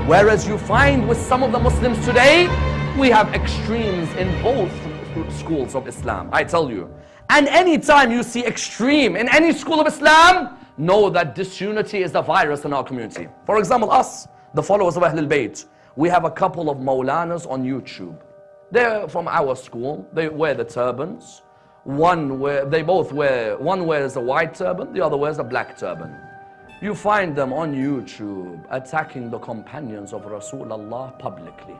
Whereas you find with some of the Muslims today, we have extremes in both schools of Islam, I tell you. And anytime you see extreme in any school of Islam, know that disunity is a virus in our community. For example, us, the followers of Ahlul Bayt, we have a couple of Maulanas on YouTube. They're from our school. They wear the turbans. One wears a white turban, the other wears a black turban. You find them on YouTube attacking the companions of Rasulullah publicly,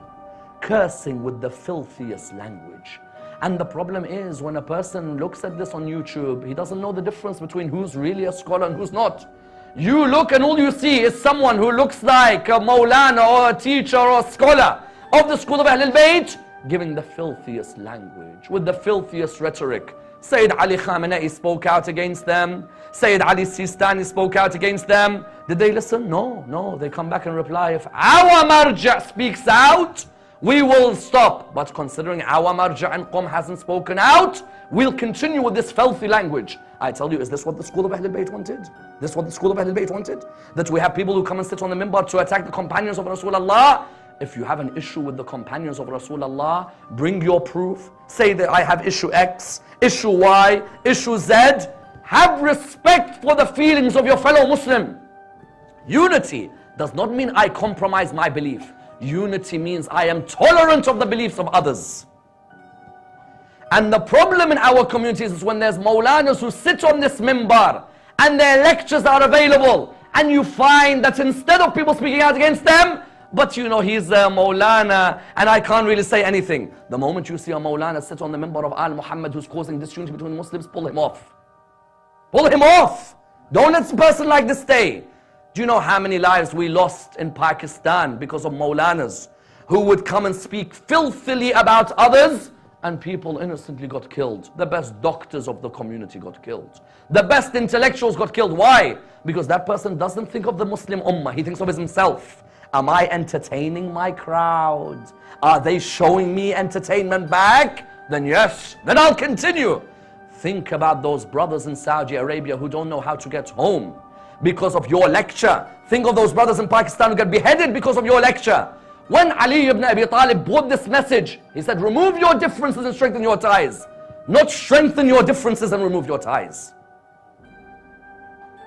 cursing with the filthiest language. And the problem is, when a person looks at this on YouTube, he doesn't know the difference between who's really a scholar and who's not. You look and all you see is someone who looks like a Maulana or a teacher or a scholar of the school of Ahlul Bayt, giving the filthiest language, with the filthiest rhetoric. Sayyid Ali Khamenei spoke out against them. Sayyid Ali Sistani spoke out against them. Did they listen? No. They come back and reply, if our marja speaks out, we will stop. But considering our marja and Qom hasn't spoken out, we'll continue with this filthy language. I tell you, is this what the school of Ahlul Bayt wanted? This is what the school of Ahlul Bayt wanted? That we have people who come and sit on the minbar to attack the companions of Rasulullah? If you have an issue with the companions of Rasulullah, bring your proof. Say that I have issue X, issue Y, issue Z. Have respect for the feelings of your fellow Muslim. Unity does not mean I compromise my belief. Unity means I am tolerant of the beliefs of others. And the problem in our communities is when there's Maulanas who sit on this minbar and their lectures are available, and you find that instead of people speaking out against them, but you know, he's a Maulana and I can't really say anything. The moment you see a Maulana sit on the minbar of Muhammad who's causing disunity between Muslims, pull him off. Pull him off. Don't let a person like this stay. Do you know how many lives we lost in Pakistan because of Maulanas who would come and speak filthily about others, and people innocently got killed? The best doctors of the community got killed. The best intellectuals got killed. Why? Because that person doesn't think of the Muslim Ummah. He thinks of himself. Am I entertaining my crowd? Are they showing me entertainment back? Then yes, then I'll continue. Think about those brothers in Saudi Arabia who don't know how to get home because of your lecture. Think of those brothers in Pakistan who get beheaded because of your lecture. When Ali ibn Abi Talib brought this message, he said, remove your differences and strengthen your ties. Not strengthen your differences and remove your ties.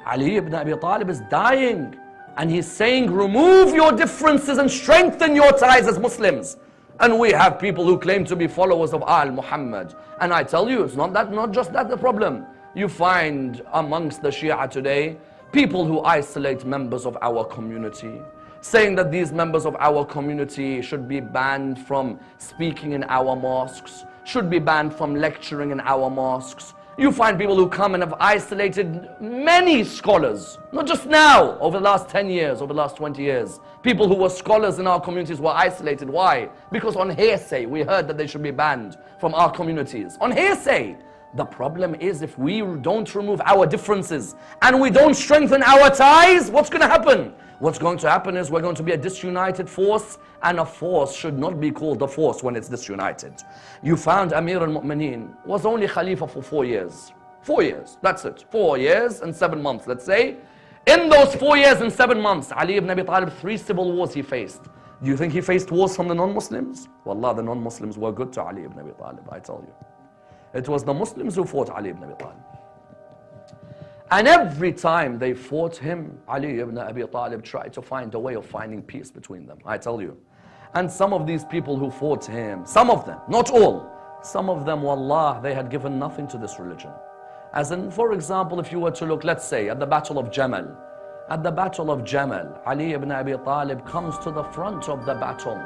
Ali ibn Abi Talib is dying. And he's saying, remove your differences and strengthen your ties as Muslims. And we have people who claim to be followers of Muhammad. And I tell you, it's not just that the problem. You find amongst the Shia today, people who isolate members of our community, saying that these members of our community should be banned from speaking in our mosques, should be banned from lecturing in our mosques. You find people who come and have isolated many scholars, not just now, over the last 10 years, over the last 20 years. People who were scholars in our communities were isolated. Why? Because on hearsay, we heard that they should be banned from our communities. On hearsay. The problem is, if we don't remove our differences and we don't strengthen our ties, what's going to happen? What's going to happen is we're going to be a disunited force, and a force should not be called a force when it's disunited. You found Amir al-Mu'mineen was only Khalifa for 4 years. 4 years, that's it. 4 years and 7 months, let's say. In those 4 years and 7 months, Ali ibn Abi Talib, 3 civil wars he faced. Do you think he faced wars from the non-Muslims? Wallah, the non-Muslims were good to Ali ibn Abi Talib, I tell you. It was the Muslims who fought Ali ibn Abi Talib. And every time they fought him, Ali ibn Abi Talib tried to find a way of finding peace between them, I tell you. And some of these people who fought him, some of them, not all, some of them, wallah, they had given nothing to this religion. As in, for example, if you were to look, let's say, at the Battle of Jamal. At the Battle of Jamal, Ali ibn Abi Talib comes to the front of the battle,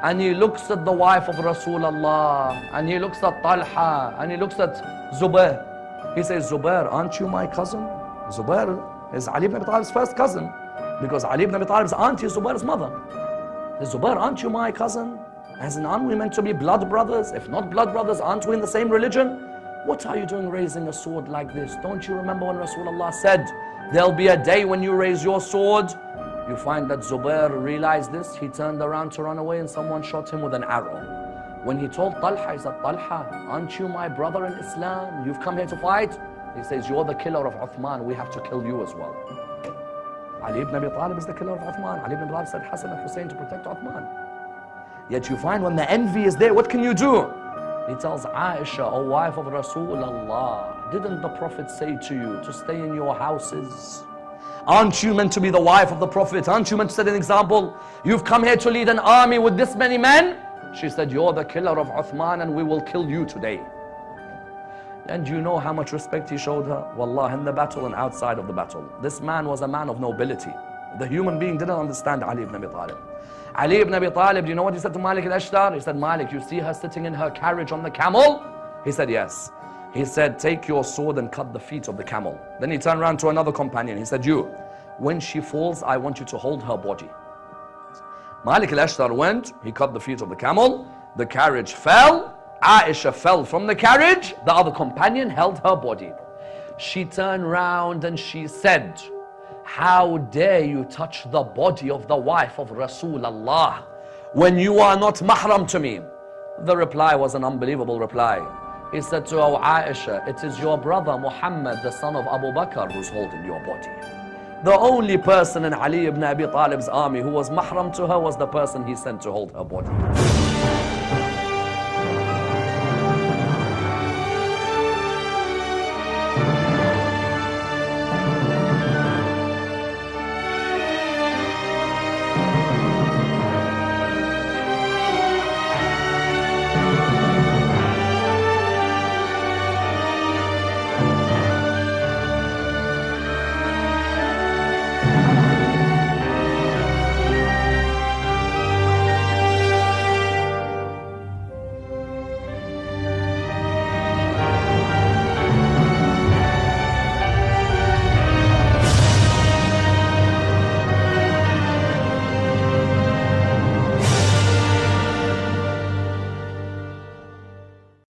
and he looks at the wife of Rasulullah, and he looks at Talha, and he looks at Zubair. He says, Zubair, aren't you my cousin? Zubair is Ali ibn Abi Talib's first cousin, because Ali ibn Abi Talib's auntie is Zubair's mother. He says, Zubair, aren't you my cousin? As in, aren't we meant to be blood brothers? If not blood brothers, aren't we in the same religion? What are you doing raising a sword like this? Don't you remember when Rasulullah said, there'll be a day when you raise your sword? You find that Zubair realized this. He turned around to run away and someone shot him with an arrow. When he told Talha, he said, Talha, aren't you my brother in Islam? You've come here to fight? He says, you're the killer of Uthman. We have to kill you as well. Ali ibn Abi Talib is the killer of Uthman. Ali ibn Abi Talib said Hassan and Hussein to protect Uthman. Yet you find when the envy is there, what can you do? He tells Aisha, O wife of Rasulullah, didn't the Prophet say to you to stay in your houses? Aren't you meant to be the wife of the Prophet? Aren't you meant to set an example? You've come here to lead an army with this many men? She said, you're the killer of Uthman and we will kill you today. And you know how much respect he showed her? Wallah, in the battle and outside of the battle. This man was a man of nobility. The human being didn't understand Ali ibn Abi Talib. Ali ibn Abi Talib, do you know what he said to Malik al-Ashtar? He said, Malik, you see her sitting in her carriage on the camel? He said, yes. He said, take your sword and cut the feet of the camel. Then he turned around to another companion. He said, you, when she falls, I want you to hold her body. Malik al-Ashtar went, he cut the feet of the camel, the carriage fell, Aisha fell from the carriage, the other companion held her body. She turned round and she said, how dare you touch the body of the wife of Rasulullah when you are not mahram to me? The reply was an unbelievable reply. He said to her, Aisha, it is your brother Muhammad, the son of Abu Bakr, who's holding your body. The only person in Ali ibn Abi Talib's army who was mahram to her was the person he sent to hold her body.